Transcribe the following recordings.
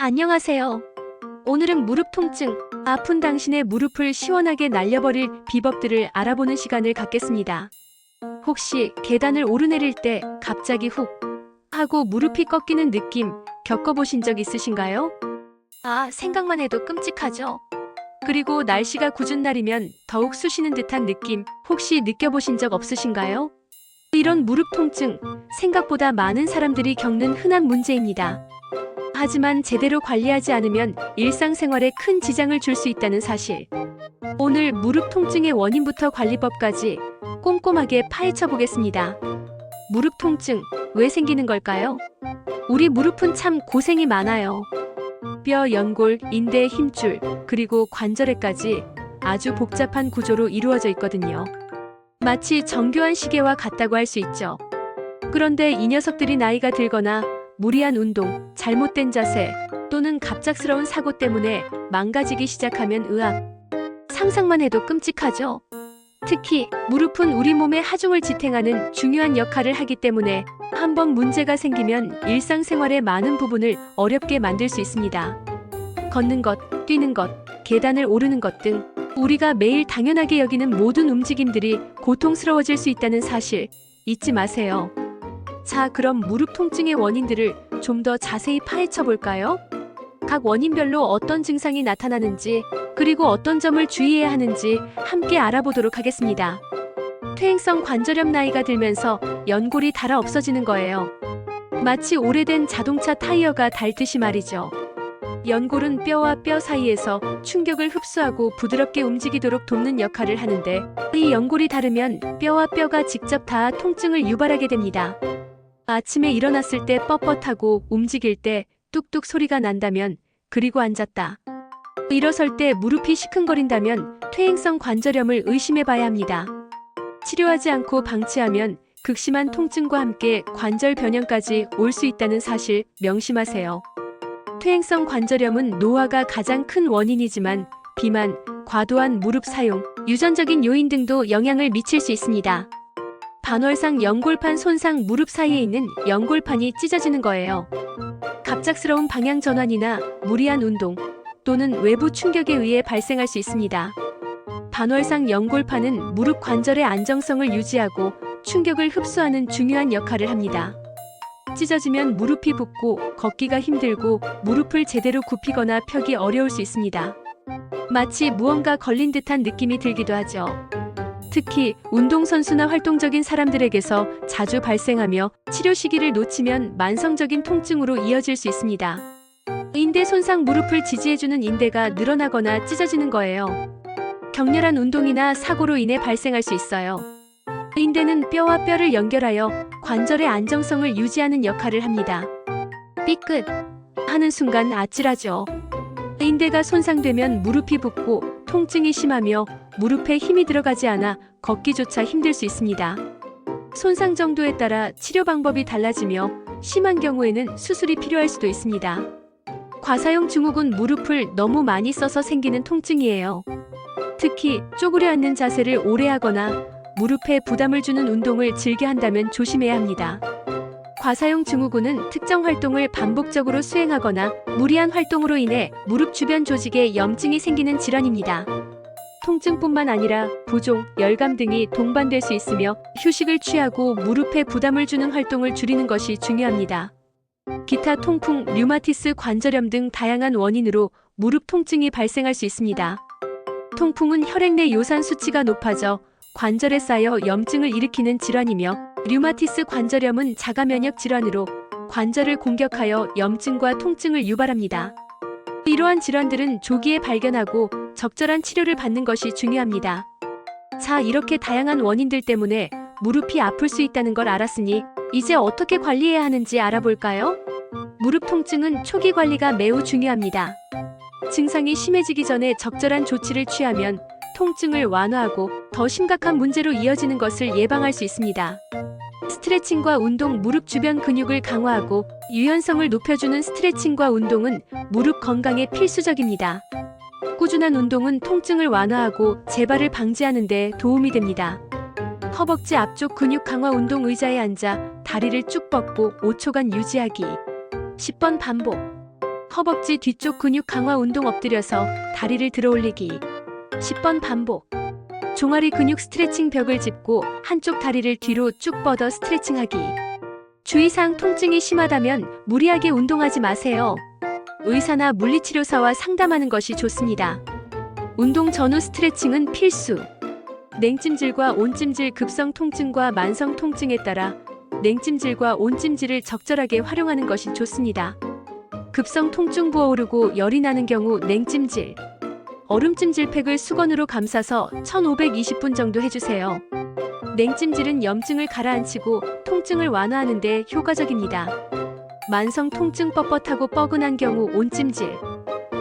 안녕하세요. 오늘은 무릎 통증, 아픈 당신의 무릎을 시원하게 날려버릴 비법들을 알아보는 시간을 갖겠습니다. 혹시 계단을 오르내릴 때 갑자기 훅 하고 무릎이 꺾이는 느낌 겪어보신 적 있으신가요? 생각만 해도 끔찍하죠? 그리고 날씨가 궂은 날이면 더욱 쑤시는 듯한 느낌 혹시 느껴보신 적 없으신가요? 이런 무릎 통증, 생각보다 많은 사람들이 겪는 흔한 문제입니다. 하지만 제대로 관리하지 않으면 일상생활에 큰 지장을 줄 수 있다는 사실. 오늘 무릎 통증의 원인부터 관리법까지 꼼꼼하게 파헤쳐 보겠습니다. 무릎 통증, 왜 생기는 걸까요? 우리 무릎은 참 고생이 많아요. 뼈, 연골, 인대, 힘줄, 그리고 관절에까지 아주 복잡한 구조로 이루어져 있거든요. 마치 정교한 시계와 같다고 할 수 있죠. 그런데 이 녀석들이 나이가 들거나 무리한 운동, 잘못된 자세 또는 갑작스러운 사고 때문에 망가지기 시작하면 상상만 해도 끔찍하죠. 특히 무릎은 우리 몸의 하중을 지탱하는 중요한 역할을 하기 때문에 한번 문제가 생기면 일상생활의 많은 부분을 어렵게 만들 수 있습니다. 걷는 것, 뛰는 것, 계단을 오르는 것 등 우리가 매일 당연하게 여기는 모든 움직임들이 고통스러워질 수 있다는 사실 잊지 마세요. 자, 그럼 무릎 통증의 원인들을 좀 더 자세히 파헤쳐 볼까요? 각 원인별로 어떤 증상이 나타나는지, 그리고 어떤 점을 주의해야 하는지 함께 알아보도록 하겠습니다. 퇴행성 관절염, 나이가 들면서 연골이 닳아 없어지는 거예요. 마치 오래된 자동차 타이어가 닳듯이 말이죠. 연골은 뼈와 뼈 사이에서 충격을 흡수하고 부드럽게 움직이도록 돕는 역할을 하는데, 이 연골이 닳으면 뼈와 뼈가 직접 닿아 통증을 유발하게 됩니다. 아침에 일어났을 때 뻣뻣하고 움직일 때 뚝뚝 소리가 난다면, 그리고 앉았다 일어설 때 무릎이 시큰거린다면 퇴행성 관절염을 의심해 봐야 합니다. 치료하지 않고 방치하면 극심한 통증과 함께 관절 변형까지 올 수 있다는 사실 명심하세요. 퇴행성 관절염은 노화가 가장 큰 원인이지만 비만, 과도한 무릎 사용, 유전적인 요인 등도 영향을 미칠 수 있습니다. 반월상 연골판 손상, 무릎 사이에 있는 연골판이 찢어지는 거예요. 갑작스러운 방향 전환이나 무리한 운동 또는 외부 충격에 의해 발생할 수 있습니다. 반월상 연골판은 무릎 관절의 안정성을 유지하고 충격을 흡수하는 중요한 역할을 합니다. 찢어지면 무릎이 붓고 걷기가 힘들고 무릎을 제대로 굽히거나 펴기 어려울 수 있습니다. 마치 무언가 걸린 듯한 느낌이 들기도 하죠. 특히 운동선수나 활동적인 사람들에게서 자주 발생하며 치료 시기를 놓치면 만성적인 통증으로 이어질 수 있습니다. 인대 손상, 무릎을 지지해주는 인대가 늘어나거나 찢어지는 거예요. 격렬한 운동이나 사고로 인해 발생할 수 있어요. 인대는 뼈와 뼈를 연결하여 관절의 안정성을 유지하는 역할을 합니다. 삐끗 하는 순간 아찔하죠. 인대가 손상되면 무릎이 붓고 통증이 심하며 무릎에 힘이 들어가지 않아 걷기조차 힘들 수 있습니다. 손상 정도에 따라 치료 방법이 달라지며 심한 경우에는 수술이 필요할 수도 있습니다. 과사용 증후군, 무릎을 너무 많이 써서 생기는 통증이에요. 특히 쪼그려 앉는 자세를 오래 하거나 무릎에 부담을 주는 운동을 즐겨 한다면 조심해야 합니다. 과사용 증후군은 특정 활동을 반복적으로 수행하거나 무리한 활동으로 인해 무릎 주변 조직에 염증이 생기는 질환입니다. 통증뿐만 아니라 부종, 열감 등이 동반될 수 있으며 휴식을 취하고 무릎에 부담을 주는 활동을 줄이는 것이 중요합니다. 기타 통풍, 류마티스, 관절염 등 다양한 원인으로 무릎 통증이 발생할 수 있습니다. 통풍은 혈액 내 요산 수치가 높아져 관절에 쌓여 염증을 일으키는 질환이며, 류마티스 관절염은 자가 면역 질환으로 관절을 공격하여 염증과 통증을 유발합니다. 이러한 질환들은 조기에 발견하고 적절한 치료를 받는 것이 중요합니다. 자, 이렇게 다양한 원인들 때문에 무릎이 아플 수 있다는 걸 알았으니 이제 어떻게 관리해야 하는지 알아볼까요? 무릎 통증은 초기 관리가 매우 중요합니다. 증상이 심해지기 전에 적절한 조치를 취하면 통증을 완화하고 더 심각한 문제로 이어지는 것을 예방할 수 있습니다. 스트레칭과 운동, 무릎 주변 근육을 강화하고 유연성을 높여주는 스트레칭과 운동은 무릎 건강에 필수적입니다. 꾸준한 운동은 통증을 완화하고 재발을 방지하는 데 도움이 됩니다. 허벅지 앞쪽 근육 강화 운동, 의자에 앉아 다리를 쭉 뻗고 5초간 유지하기. 10번 반복. 허벅지 뒤쪽 근육 강화 운동. 엎드려서 다리를 들어 올리기 10번 반복. 종아리 근육 스트레칭. 벽을 짚고 한쪽 다리를 뒤로 쭉 뻗어 스트레칭하기. 주의사항: 통증이 심하다면 무리하게 운동하지 마세요. 의사나 물리치료사와 상담하는 것이 좋습니다. 운동 전후 스트레칭은 필수. 냉찜질과 온찜질. 급성 통증과 만성 통증에 따라 냉찜질과 온찜질을 적절하게 활용하는 것이 좋습니다. 급성 통증 부어오르고 열이 나는 경우 냉찜질, 얼음찜질. 팩을 수건으로 감싸서 1520분 정도 해주세요. 냉찜질은 염증을 가라앉히고 통증을 완화하는 데 효과적입니다. 만성 통증 뻣뻣하고 뻐근한 경우 온찜질,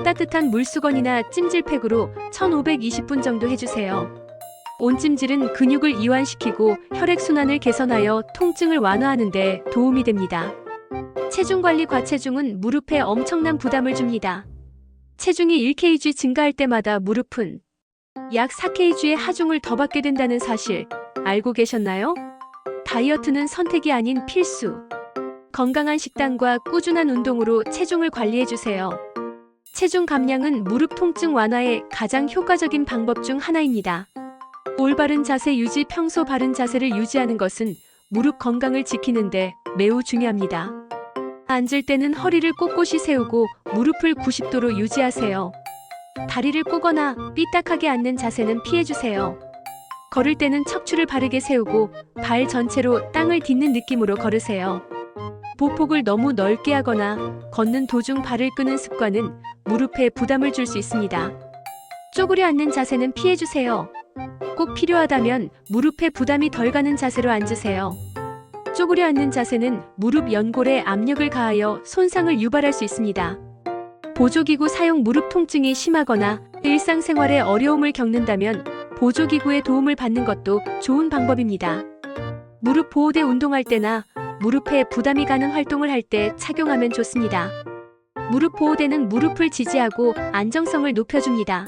따뜻한 물수건이나 찜질팩으로 1520분 정도 해주세요. 온찜질은 근육을 이완시키고 혈액순환을 개선하여 통증을 완화하는 데 도움이 됩니다. 체중관리: 과체중은 무릎에 엄청난 부담을 줍니다. 체중이 1kg 증가할 때마다 무릎은 약 4kg의 하중을 더 받게 된다는 사실 알고 계셨나요? 다이어트는 선택이 아닌 필수. 건강한 식단과 꾸준한 운동으로 체중을 관리해주세요. 체중 감량은 무릎 통증 완화에 가장 효과적인 방법 중 하나입니다. 올바른 자세 유지: 평소 바른 자세를 유지하는 것은 무릎 건강을 지키는데 매우 중요합니다. 앉을 때는 허리를 꼿꼿이 세우고 무릎을 90도로 유지하세요. 다리를 꼬거나 삐딱하게 앉는 자세는 피해주세요. 걸을 때는 척추를 바르게 세우고 발 전체로 땅을 딛는 느낌으로 걸으세요. 보폭을 너무 넓게 하거나 걷는 도중 발을 끄는 습관은 무릎에 부담을 줄 수 있습니다. 쪼그려 앉는 자세는 피해주세요. 꼭 필요하다면 무릎에 부담이 덜 가는 자세로 앉으세요. 쪼그려 앉는 자세는 무릎 연골에 압력을 가하여 손상을 유발할 수 있습니다. 보조기구 사용: 무릎 통증이 심하거나 일상생활에 어려움을 겪는다면 보조기구의 도움을 받는 것도 좋은 방법입니다. 무릎 보호대 운동할 때나 무릎에 부담이 가는 활동을 할 때 착용하면 좋습니다. 무릎 보호대는 무릎을 지지하고 안정성을 높여줍니다.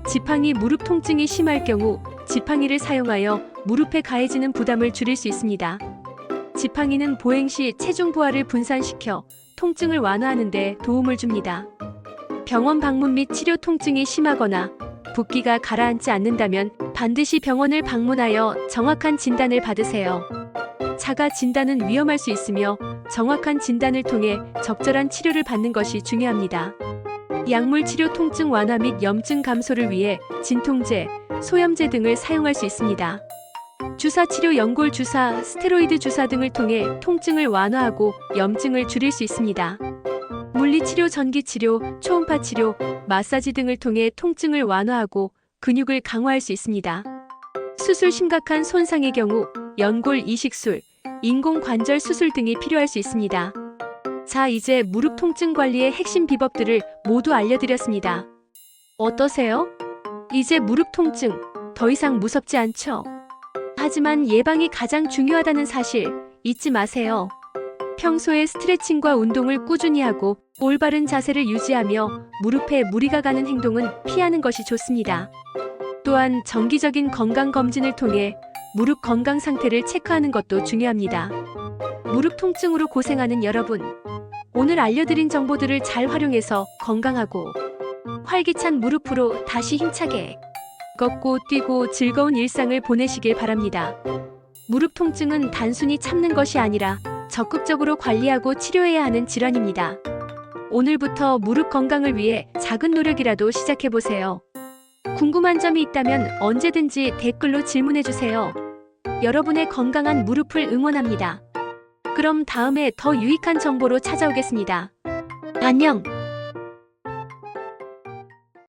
지팡이: 무릎 통증이 심할 경우 지팡이를 사용하여 무릎에 가해지는 부담을 줄일 수 있습니다. 지팡이는 보행 시 체중 부하를 분산시켜 통증을 완화하는 데 도움을 줍니다. 병원 방문 및 치료: 통증이 심하거나 붓기가 가라앉지 않는다면 반드시 병원을 방문하여 정확한 진단을 받으세요. 자가 진단은 위험할 수 있으며 정확한 진단을 통해 적절한 치료를 받는 것이 중요합니다. 약물 치료: 통증 완화 및 염증 감소를 위해 진통제, 소염제 등을 사용할 수 있습니다. 주사 치료: 연골 주사, 스테로이드 주사 등을 통해 통증을 완화하고 염증을 줄일 수 있습니다. 물리치료: 전기치료, 초음파 치료, 마사지 등을 통해 통증을 완화하고 근육을 강화할 수 있습니다. 수술: 심각한 손상의 경우 연골 이식술, 인공관절 수술 등이 필요할 수 있습니다. 자, 이제 무릎 통증 관리의 핵심 비법들을 모두 알려드렸습니다. 어떠세요? 이제 무릎 통증 더 이상 무섭지 않죠? 하지만 예방이 가장 중요하다는 사실 잊지 마세요. 평소에 스트레칭과 운동을 꾸준히 하고 올바른 자세를 유지하며 무릎에 무리가 가는 행동은 피하는 것이 좋습니다. 또한 정기적인 건강검진을 통해 무릎 건강 상태를 체크하는 것도 중요합니다. 무릎 통증으로 고생하는 여러분, 오늘 알려드린 정보들을 잘 활용해서 건강하고 활기찬 무릎으로 다시 힘차게 걷고 뛰고 즐거운 일상을 보내시길 바랍니다. 무릎 통증은 단순히 참는 것이 아니라 적극적으로 관리하고 치료해야 하는 질환입니다. 오늘부터 무릎 건강을 위해 작은 노력이라도 시작해보세요. 궁금한 점이 있다면 언제든지 댓글로 질문해주세요. 여러분의 건강한 무릎을 응원합니다. 그럼 다음에 더 유익한 정보로 찾아오겠습니다. 안녕!